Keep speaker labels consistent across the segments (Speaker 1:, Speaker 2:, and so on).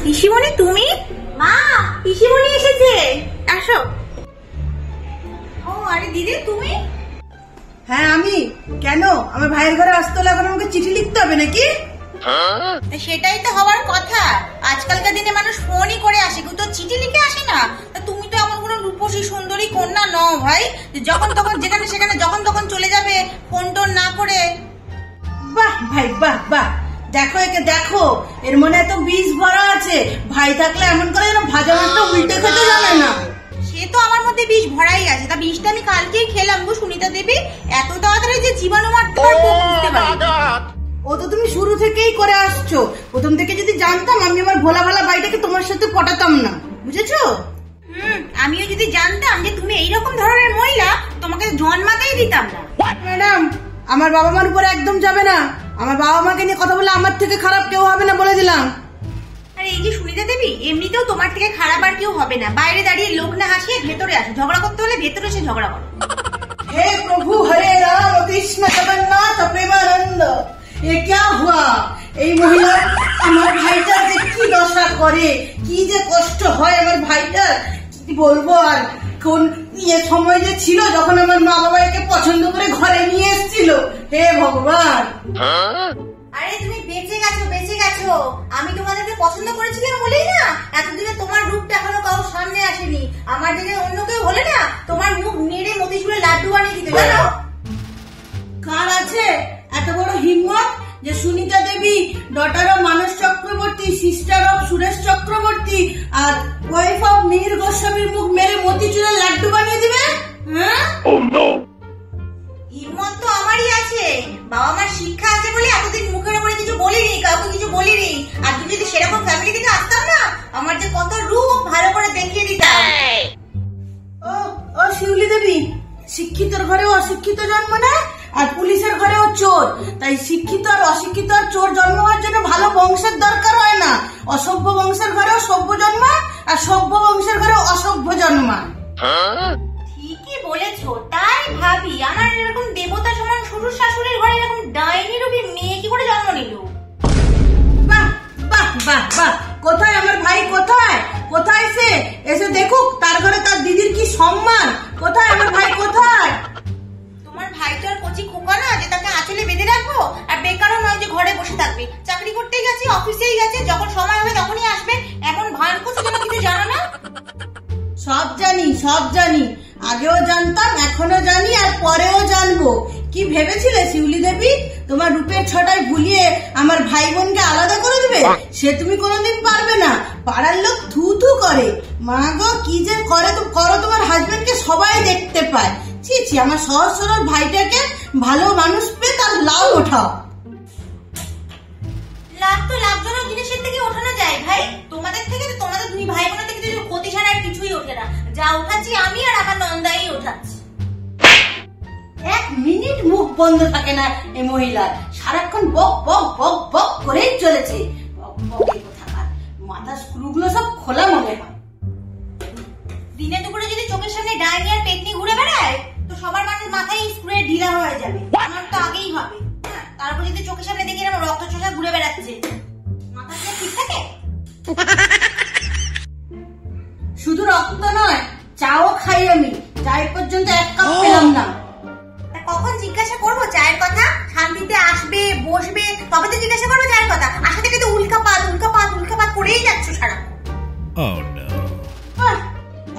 Speaker 1: পিসিমণি তুমি? মা, পিসিমণি এসেছে, আসো। ও আরে দিদি তুমি?
Speaker 2: হ্যাঁ আমি। কেন, আমার ভাইয়ের ঘরে আসতে হলে এখন আমাকে চিঠি লিখতে হবে নাকি?
Speaker 1: সেটাই তো হওয়ার কথা। আজকালকার দিনে মানুষ ফোনই করে আসে, কিন্তু চিঠি লিখে আসে না। তুমি তো এমন কোনো রূপসী সুন্দরী কন্যা নও ভাই, যখন তখন যেখানে সেখানে যখন তখন চলে যাবে ফোন টোন না করে।
Speaker 2: বাহ ভাই বাহ বাহ, দেখো একে দেখো, এর মনে এত বীজ ভরা আছে। ভাই থাকলে এমন করে যেন ভাজা মাছটা উল্টে খেতে জানে না।
Speaker 1: সে তো আমার মধ্যে বিষ ভরাই আছে, তা বিষটা আমি কালকেই খেলাম গো সুনিতা দেবী। এত তাড়াতাড়ি যে জীবাণু মারতে পারবো বুঝতে পারি।
Speaker 2: ও তো তুমি শুরু থেকেই করে আসছো। প্রথম থেকে যদি জানতাম, আমি আমার ভোলা ভালা ভাইটাকে তোমার সাথে পটাতাম না, বুঝেছো?
Speaker 1: আমিও যদি জানতাম যে তুমি এইরকম ধরনের মহিলা, তোমাকে জন্মাতেই দিতাম না।
Speaker 2: ম্যাডাম, আমার বাবা মার উপরে একদম যাবে না। আমার বাবা মাকে নিয়ে কথা বলে আমার থেকে খারাপ কেউ হবে না, বলে দিলাম।
Speaker 1: আর এই যে সুনিতা দেবী, এমনিতেও তোমার থেকে খারাপ আর কেউ হবে না। বাইরে দাঁড়িয়ে লোক না হাসিয়ে ভেতরে আসো, ঝগড়া করতে হলে ভেতরে এসে ঝগড়া করো।
Speaker 2: হে প্রভু, হরে রাম কৃষ্ণ জগন্নাথ প্রেমানন্দ। এ क्या हुआ? এই মহিলা আমার ভাইটার যে কি দশা করে, কি যে কষ্ট হয় আমার ভাইটার, কি বলবো। আর কোন সময় যে ছিল যখন আমার মা বাবা একে পছন্দ করে ঘরে নিয়ে এসেছিল। হে ভগবান।
Speaker 1: আরে তুমি বেঁচে গেছো, বেঁচে গেছো। আমি তোমাদেরকে পছন্দ করেছিলাম বলেই না এতদিনে তোমার রূপটা এখনো কারোর সামনে আসেনি। আমার দিকে অন্য কেউ হলে না তোমার মুখ নেড়ে মতিচুরে লাড্ডু বানিয়ে দিতে, জানো?
Speaker 2: কার আছে এত বড় হিম্মত যে Sunita Devi, daughter of Manas Chakraborty, sister of Suresh Chakraborty আর ওয়াইফ অফ মিহির গোস্বামীর মুখ মেরে মতিচুরের লাড্ডু বানিয়ে দিবে?
Speaker 1: হিম্মত তো আমারই আছে। বাবা মার শিক্ষা আছে বলে এতদিন মুখের উপরে কিছু বলিনি, কাউকে কিছু বলিনি। আর তুমি যদি সেরকম ফ্যামিলি থেকে আসতাম না, আমার যে কত রূপ ভালো করে দেখিয়ে দিতাম।
Speaker 2: ও শিউলি দেবী, শিক্ষিতর ঘরেও অশিক্ষিত জন্ম নেয়, আর পুলিশের ঘরেও চোর। তাই শিক্ষিত আর অশিক্ষিত আর চোর জন্ম হওয়ার জন্য ভালো বংশের দরকার হয় না। অসভ্য বংশের ঘরেও সভ্য জন্মায়, আর সভ্য বংশের ঘরেও অসভ্য জন্মায়।
Speaker 1: ঠিকই বলেছো। তাই ভাবি, আমার এরকম দেবতা সমান শ্বশুর শাশুড়ির ঘরে এরকম ডাইনি রূপী মেয়ে কি করে জন্ম নিল?
Speaker 2: বাহ বাহ বাহ বাহ, কোথায় আমার ভাই, কোথায় কোথায় সে? এসে দেখুক তার ঘরে তার দিদির কি সম্মান। কোথায় আমার ভাই, কোথায়?
Speaker 1: তোমার ভাই তো আর কচি খোকা না যে তাকে আঁচলে বেঁধে রাখবো। আর বেকারও নয় যে ঘরে বসে থাকবে। চাকরি করতেই গেছে, অফিসেই গেছে, যখন সময় হবে তখনই আসবে। এমন ভান করছে যেন কিছু জানো না।
Speaker 2: সব জানি, সব জানি। আগেও জানতাম, এখনো জানি, আর পরেও জানবো। কি ভেবেছিলে শিউলি দেবী, তোমার রূপের ছটায় ভুলিয়ে আমার ভাই বোনকে আলাদা করে দেবে? সে তুমি কোনোদিন পারবে না। পাড়ার লোক থু থু করে। মা গো, কি যে করো তোমার হাজবেন্ডকে সবাই দেখতে পায়। ছি ছি, আমার সহজ সরল ভাইটাকে ভালো মানুষ পেয়ে তার লাভ ওঠাও।
Speaker 1: লাভ তো লাভজনক জিনিসের থেকে ওঠানো যায় ভাই। তোমাদের থেকে, তোমাদের দুই ভাই বোনের থেকে ক্ষতি ছাড়া আর কিছুই ওঠে না। যা ওঠাচ্ছি আমি আর আমার নন্দাই ওঠাচ্ছি।
Speaker 2: এক মিনিট মুখ বন্ধ থাকে না এই মহিলা, সারাক্ষণ বক বক বক বক করেই চলেছে। মাথা স্ক্রুগুলো সব খোলা মনে হয়।
Speaker 1: দিনে দুপুরে যদি চোখের সামনে ডাইনি আর পেতনি ঘুরে বেড়ায়, তো সবার মাথায় স্ক্রু ঢিলা হয়ে যাবে। আমার তো আগেই হবে। তারপর যদি চোখের সামনে দেখি আমার রক্ত চোষা ঘুরে বেড়াচ্ছে, মাথা ঠিক থাকে?
Speaker 2: শুধু রক্ত নয়, চাও খাই আমি। চাই পর্যন্ত এক কাপ পেলাম না।
Speaker 1: কখন জিজ্ঞাসা করবো চায়ের কথা? শান্তিতে আসবে, বসবে, তবে তো জিজ্ঞাসা করবো চায়ের কথা। আসা থেকে তো উল্কাপাত উল্কাপাত উল্কাপাত করেই যাচ্ছ সারা।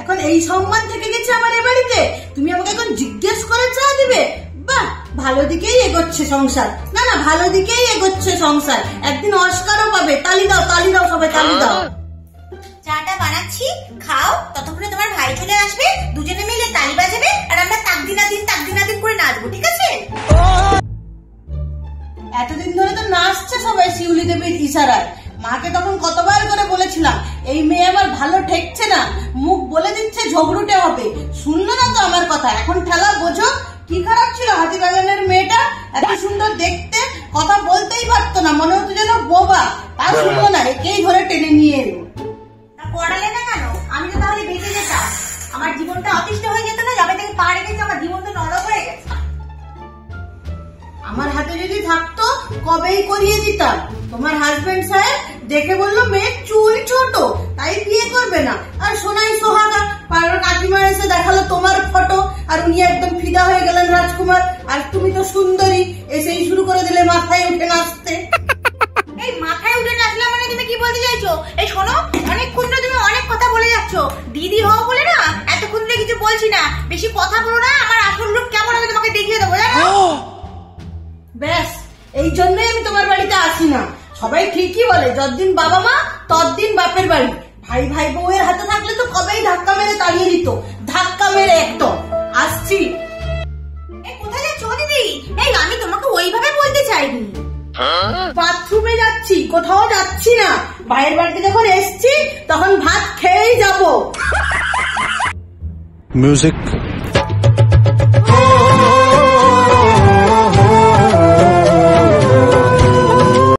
Speaker 2: এখন এই সম্মান থেকে গেছে আমার এ বাড়িতে, তুমি আমাকে এখন জিজ্ঞেস করে চা দিবে? বাহ, ভালো দিকেই এগোচ্ছে সংসার। না না, ভালো দিকেই এগোচ্ছে সংসার। একদিন অস্কারও পাবে। তালি দাও, তালি দাও, সবাই তালি দাও।
Speaker 1: চাটা বানাচ্ছি, খাও। ততক্ষণে তোমার ভাই চলে আসবে, দুজনে মিলে তালি বাজাবে, আর আমরা তাকদিনাদিন করে নাচবো, ঠিক আছে?
Speaker 2: এতদিন ধরে তো নাচছে সবাই শিউলি দেবীর ইশারায়। মাকে তখন কতবার করে বলেছিলাম এই মেয়ে আমার ভালো ঠেকছে না, মুখ বলে দিচ্ছে ঝগড়ুটে হবে। শুনলো না তো আমার কথা। এখন ঠেলা বোঝো। কি খারাপ ছিল হাতিবাগানের মেয়েটা, এত সুন্দর দেখতে, কথা বলতেই পারতো না, মনে হতো যেন বোবা। তা শুনলো না, একেই ধরে টেনে নিয়ে এলো।
Speaker 1: পড়ালে না কেন? আমি তো তাহলে বেঁচে যেতাম। আমার জীবনটা অতিষ্ঠ হয়ে যেত না? যবে থেকে পা রেখেছে আমার জীবনটা নরক হয়ে গেছে।
Speaker 2: আমার হাতে যদি থাকতো কবেই করিয়ে দিতাম। তোমার হাজবেন্ড সাহেব দেখে বললো মেয়ের চুল ছোট, তাই বিয়ে করবে না। আর সোনাই সোহাগা, পাড়ার কাকিমা এসে দেখালো তোমার ফটো, আর উনি একদম ফিদা হয়ে গেলেন রাজকুমার। আর তুমি তো সুন্দরী, এসেই শুরু করে দিলে মাথায় উঠে নাচতে।
Speaker 1: এই মাথায় উঠে নাচলাম মানে তুমি কি বলতে চাইছো? এই শোনো, অনেকক্ষণ ধরে তুমি অনেক কথা বলে যাচ্ছ। দিদি হও বলে না এতক্ষণ ধরে কিছু বলছি না। বেশি কথা বলো না, আমার আসল রূপ কেমন আমি তোমাকে দেখিয়ে দেবো, জানো?
Speaker 2: ব্যাস, এই জন্যই আমি তোমার বাড়িতে আসি না। সবাই ঠিকই বলে, যতদিন বাবা মা ততদিন বাপের বাড়ি। ভাই ভাই বউয়ের হাতে থাকলে তো কবেই ধাক্কা মেরে তাড়িয়ে দিত, ধাক্কা মেরে একদম। আসছি।
Speaker 1: এই কোথায় যাচ্ছ দিদি? এই আমি তোমাকে ওইভাবে বলতে চাইনি।
Speaker 2: বাথরুমে যাচ্ছি, কোথাও যাচ্ছি না। ভাইয়ের বাড়িতে যখন এসছি তখন ভাত খেয়েই যাবো।
Speaker 3: মিউজিক।